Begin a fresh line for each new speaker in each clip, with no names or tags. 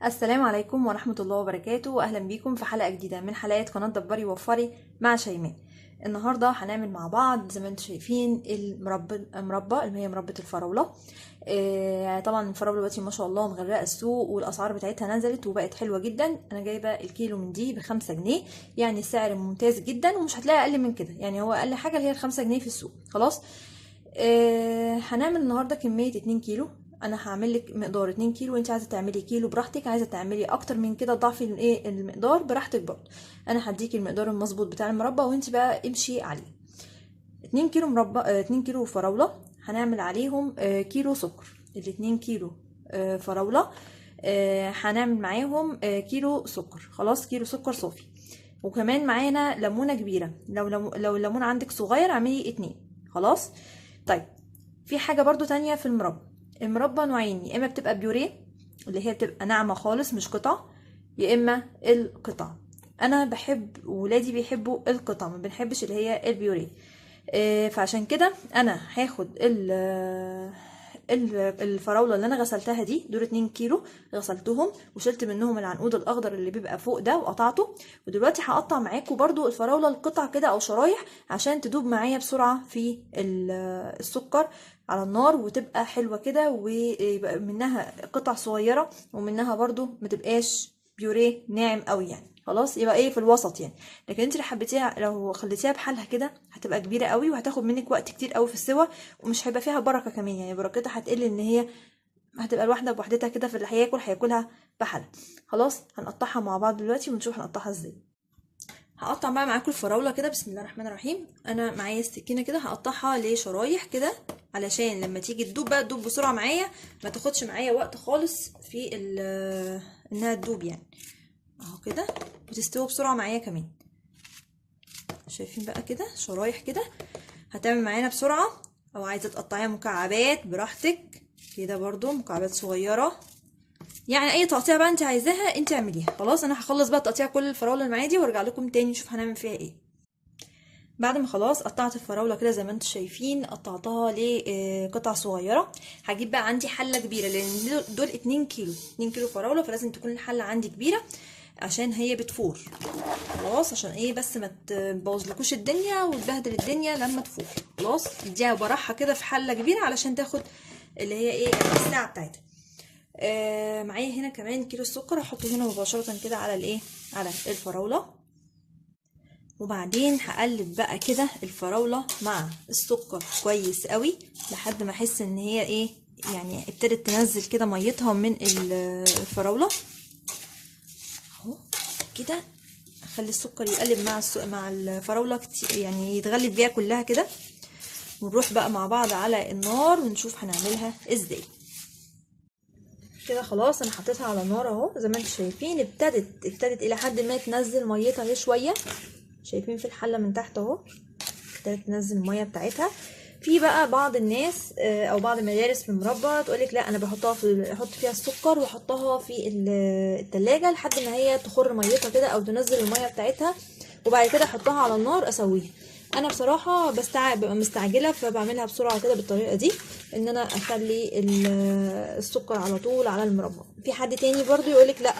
السلام عليكم ورحمة الله وبركاته، وأهلا بيكم في حلقة جديدة من حلقات قناة دبري ووفري مع شيماء. النهاردة هنعمل مع بعض زي ما انتم شايفين المربى اللي هي مربى الفراولة. طبعا الفراولة دلوقتي ما شاء الله مغرقة السوق، والأسعار بتاعتها نزلت وبقت حلوة جدا. أنا جايبة الكيلو من دي ب5 جنيه، يعني سعر ممتاز جدا ومش هتلاقي أقل من كده. يعني هو أقل حاجة اللي هي ال5 جنيه في السوق. خلاص. هنعمل النهاردة كمية 2 كيلو. انا هعمل لك مقدار 2 كيلو، انت عايزه تعملي كيلو براحتك، عايزه تعملي اكتر من كده ضعفي الايه المقدار براحتك برضه. انا هديكي المقدار المظبوط بتاع المربى وانت بقى امشي عليه. 2 كيلو مربى، 2 كيلو فراوله هنعمل عليهم كيلو سكر. ال2 كيلو فراوله هنعمل معاهم كيلو سكر. خلاص، كيلو سكر صافي. وكمان معانا ليمونه كبيره، لو الليمون عندك صغير اعملي 2. خلاص. طيب، في حاجه برضو تانية في المربى نوعين، يا اما بتبقى بيوريه اللي هي بتبقى ناعمه خالص مش قطع، يا اما القطع. انا بحب ولادي بيحبوا القطع، ما بنحبش اللي هي البيوريه. فعشان كده انا هاخد الفراوله اللي انا غسلتها دي، دول 2 كيلو غسلتهم وشلت منهم العنقود الاخضر اللي بيبقى فوق ده وقطعته. ودلوقتي هقطع معاكم برضو الفراوله القطع كده او شرايح عشان تدوب معايا بسرعه في السكر على النار وتبقى حلوه كده، ويبقى منها قطع صغيره ومنها برضو ما تبقاش بيوريه ناعم قوي يعني. خلاص، يبقى ايه في الوسط يعني. لكن انت لو خليتيها بحالها كده هتبقى كبيره قوي وهتاخد منك وقت كتير قوي في السوا، ومش هيبقى فيها بركه كمان. يعني بركتها هتقل، ان هي هتبقى الواحده بوحدتها كده، في اللي هياكلها بحالها. خلاص، هنقطعها مع بعض دلوقتي ونشوف هنقطعها ازاي. هقطع بقى معاكم الفراوله كده. بسم الله الرحمن الرحيم. انا معايا السكينه كده هقطعها لشرايح كده علشان لما تيجي تدوب بقى تدوب بسرعه معايا، ما تاخدش معايا وقت خالص في انها تدوب يعني. اهو كده، وتستوي بسرعه معايا كمان. شايفين بقى كده شرايح كده هتعمل معانا بسرعه. او عايزه تقطعيها مكعبات براحتك كده، برضو مكعبات صغيره، يعني اي تقطيع بقى انت عايزاها انت اعمليها. خلاص، انا هخلص بقى تقطيع كل الفراوله اللي معايا دي وارجع لكم تاني نشوف هنعمل فيها ايه. بعد ما خلاص قطعت الفراوله كده زي ما انتم شايفين، قطعتها لقطع صغيره. هجيب بقى عندي حله كبيره، لان دول 2 كيلو 2 كيلو فراوله، فلازم تكون الحله عندي كبيره عشان هي بتفور. خلاص، عشان ايه بس ما تبوظلكوش الدنيا وتبهدل الدنيا لما تفور. خلاص، اديها براحه كده في حله كبيره علشان تاخد اللي هي ايه الساعه بتاعتها. معايا هنا كمان كيلو السكر، هحطه هنا مباشره كده على الايه على الفراوله. وبعدين هقلب بقى كده الفراوله مع السكر كويس قوي لحد ما احس ان هي ايه يعني ابتدت تنزل كده ميتها من الفراوله. اهو كده. اخلي السكر يقلب مع الفراوله كتير، يعني يتغلب بيها كلها كده. ونروح بقى مع بعض على النار ونشوف هنعملها ازاي. كده خلاص، انا حطيتها على النار اهو زي ما انتم شايفين. ابتدت الى حد ما تنزل ميتها اهي شويه. شايفين في الحله من تحت اهو ابتدت تنزل الميه بتاعتها. في بقى بعض الناس او بعض المدارس في المربى تقولك لا، انا احط فيها السكر واحطها في التلاجة لحد ما هي تخر ميتها كده او تنزل الميه بتاعتها، وبعد كده احطها على النار اسويها. انا بصراحه ببقى مستعجله فبعملها بسرعه كده بالطريقه دي، ان انا اخلي السكر على طول على المربى. في حد تاني برضو يقولك لا،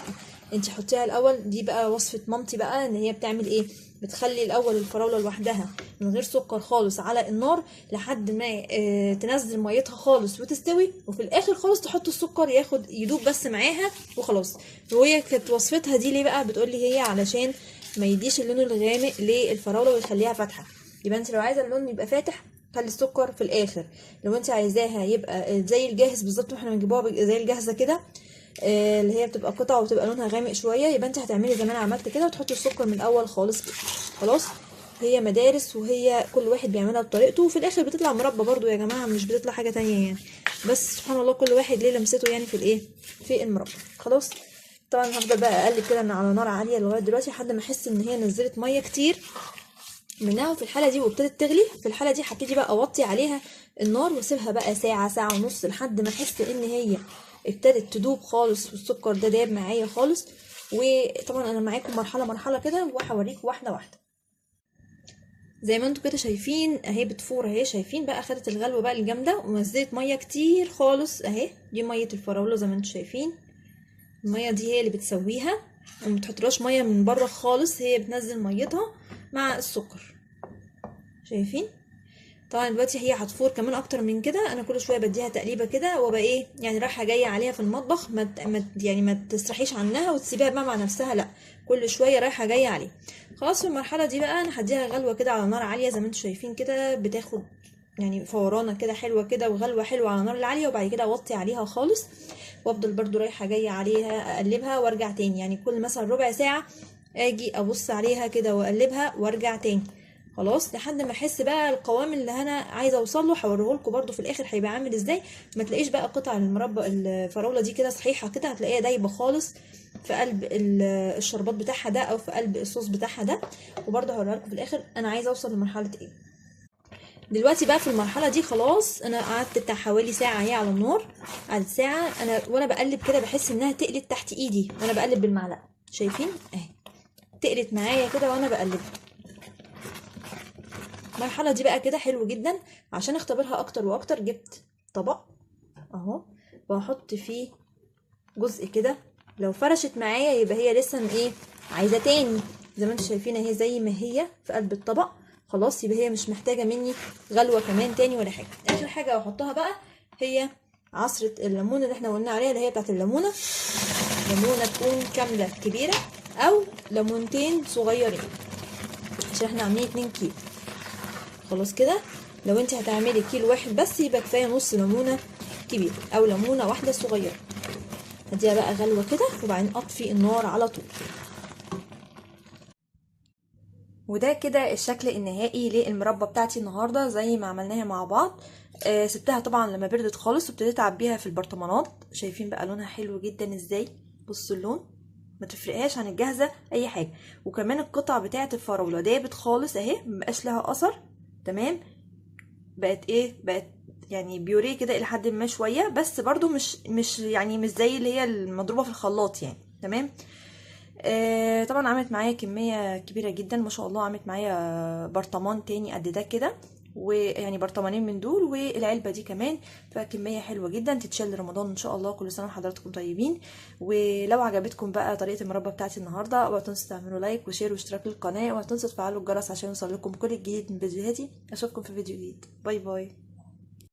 انتي حطيها الاول. دي بقى وصفه مامتي بقى، ان هي بتعمل ايه، بتخلي الاول الفراوله لوحدها من غير سكر خالص على النار لحد ما تنزل ميتها خالص وتستوي، وفي الاخر خالص تحط السكر يدوب بس معاها وخلاص. وهي كانت وصفتها دي ليه بقى، بتقولي هي علشان ما يديش اللون الغامق للفراوله ويخليها فاتحه. يبقى انت لو عايزه اللون يبقى فاتح خلي السكر في الاخر. لو انت عايزاها يبقى زي الجاهز بالظبط، واحنا بنجيبوها زي الجاهزه كده اللي هي بتبقى قطع وتبقى لونها غامق شويه، يبقى انت هتعملي زي ما انا عملت كده وتحطي السكر من الاول خالص كده. خلاص. هي مدارس وهي كل واحد بيعملها بطريقته، وفي الاخر بتطلع مربى برضو يا جماعه، مش بتطلع حاجه تانية يعني. بس سبحان الله كل واحد ليه لمسته يعني في الايه في المربى. خلاص. طبعا هفضل بقى اقلب كده على نار عاليه لغايه دلوقتي لحد ما احس ان هي نزلت ميه كتير منها في الحاله دي وابتدت تغلي. في الحاله دي هبتدي بقى اوطي عليها النار واسيبها بقى ساعه ساعه ونص لحد ما احس ان هي ابتدت تدوب خالص والسكر ده داب معايا خالص. وطبعا انا معاكم مرحله مرحله كده وهوريكم واحده واحده. زي ما انتوا كده شايفين اهي بتفور اهي. شايفين بقى خدت الغلوه بقى الجامده ونزلت ميه كتير خالص اهي. دي ميه الفراوله زي ما انتوا شايفين الميه دي هي اللي بتسويها، وما تحطلهاش ميه من بره خالص، هي بتنزل ميتها مع السكر. شايفين؟ طبعا دلوقتي هي هتفور كمان اكتر من كده. انا كل شويه بديها تقليبه كده وابقى ايه يعني رايحه جايه عليها في المطبخ، يعني ما تسرحيش عنها وتسيبيها بقى مع نفسها، لا كل شويه رايحه جايه عليها. خلاص في المرحله دي بقى انا هديها غلوه كده على نار عاليه زي ما انتم شايفين كده، بتاخد يعني فورانه كده حلوه كده وغلوه حلوه على النار العاليه، وبعد كده اوطي عليها خالص وافضل برضو رايحه جايه عليها اقلبها وارجع تاني، يعني كل مثلا ربع ساعه اجي ابص عليها كده واقلبها وارجع تاني. خلاص لحد ما احس بقى القوام اللي انا عايزه اوصل له. هوريهولكم برده في الاخر هيبقى عامل ازاي. ما تلاقيش بقى قطع المربى الفراوله دي كده صحيحه كده، هتلاقيها دايبه خالص في قلب الشربات بتاعها ده او في قلب الصوص بتاعها ده. وبرده هوريها لكم في الاخر انا عايزه اوصل لمرحله ايه. دلوقتي بقى في المرحله دي خلاص انا قعدت بتاع حوالي ساعه اهي على النار. قعدت ساعه انا وانا بقلب كده بحس انها تقلت تحت ايدي وانا بقلب بالمعلقه. شايفين اهي تقلت معايا كده وانا بقلب. المرحله دي بقى كده حلو جدا. عشان اختبرها اكتر واكتر جبت طبق اهو، وهحط فيه جزء كده. لو فرشت معايا يبقى هي لسه ايه عايزه تاني، زي ما انتم شايفين اهي زي ما هي في قلب الطبق. خلاص يبقى هي مش محتاجه مني غلوه كمان تاني ولا حاجه. اخر حاجه هحطها بقى هي عصره الليمون اللي احنا قلنا عليها، اللي هي بتاعت الليمونه. ليمونه تكون كامله كبيره او ليمونتين صغيرين، عشان احنا عاملين 2 كيلو. خلاص كده لو انت هتعملي كيلو واحد بس يبقى كفايه نص ليمونه كبيره او ليمونه واحده صغيره. هديها بقى غلوه كده وبعدين اطفي النار على طول. وده كده الشكل النهائي للمربى بتاعتي النهارده زي ما عملناها مع بعض. سبتها طبعا لما بردت خالص وابتديت اعبيها في البرطمانات. شايفين بقى لونها حلو جدا ازاي؟ بصوا اللون ما تفرقهاش عن الجاهزه اي حاجه. وكمان القطع بتاعه الفراوله دابت خالص اهي، مبقاش لها اثر. تمام، بقت ايه، بقت يعني بيوريه كده الى حد ما شويه، بس برضو مش يعني مش زي اللي هي المضروبه في الخلاط يعني. تمام. طبعا عملت معايا كميه كبيره جدا ما شاء الله. عملت معايا برطمان تاني قد ده كده، ويعني برطمانين من دول والعلبه دي كمان. فكميه حلوه جدا تتشال رمضان ان شاء الله. كل سنه وحضراتكم طيبين. ولو عجبتكم بقى طريقه المربى بتاعتي النهارده، اوعوا تنسوا تعملوا لايك وشير واشتراك للقناه، وما تنسوا تفعلوا الجرس عشان يوصلكم كل الجديد من فيديوهاتي. اشوفكم في فيديو جديد. باي باي.